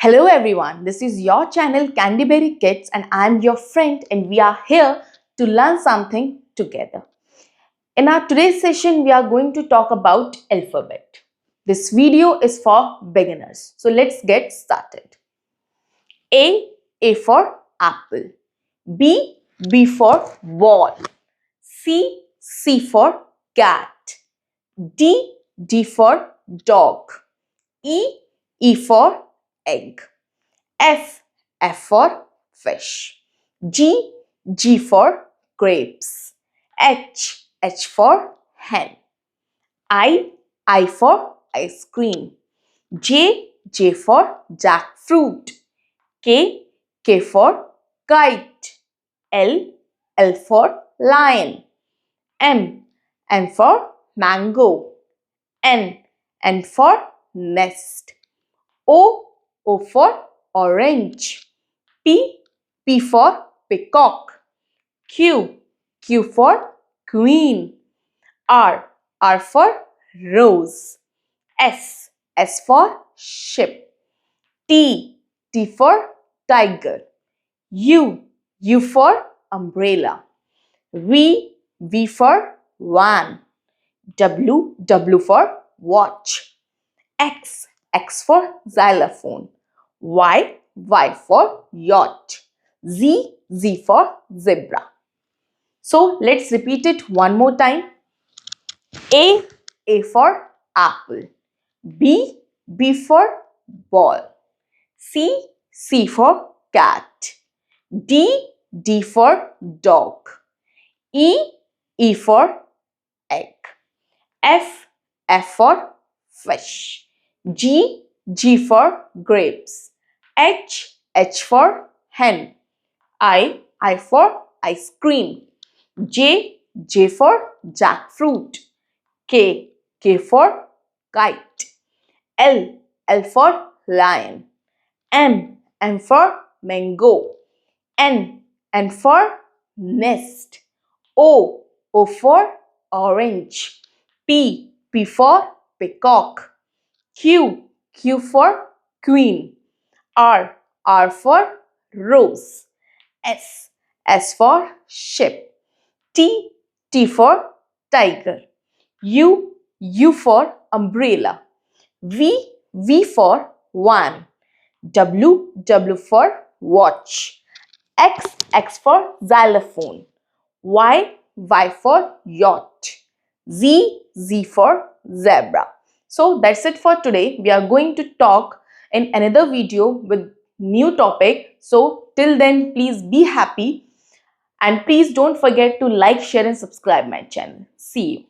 Hello everyone, this is your channel Candyberry Kids and I am your friend and we are here to learn something together. In our today's session, we are going to talk about alphabet. This video is for beginners. So let's get started. A for apple. B for ball. C for cat. D for dog. E for egg. F for fish. G for grapes. H for hen. I for ice cream. J for jackfruit. K for kite. L for lion. M for mango. N for nest. O for orange. P for peacock. Q for queen. R for rose. S for ship. T for tiger. U for umbrella. V for van. W for watch. X for xylophone. Y for yacht. Z for zebra. So let's repeat it one more time. A for apple. B for ball. C for cat. D for dog. E for egg. F for fish. G for grapes. H for hen. I for ice cream. J for jackfruit. K for kite. L for lion. M for mango. N for nest. O for orange. P for peacock. Q for queen. R for rose. S for ship. T for tiger. U for umbrella. V for van. W for watch. X for xylophone. Y for yacht. Z for zebra. So that's it for today. We are going to talk in another video with new topic. So till then, please be happy and please don't forget to like, share and subscribe my channel. See you.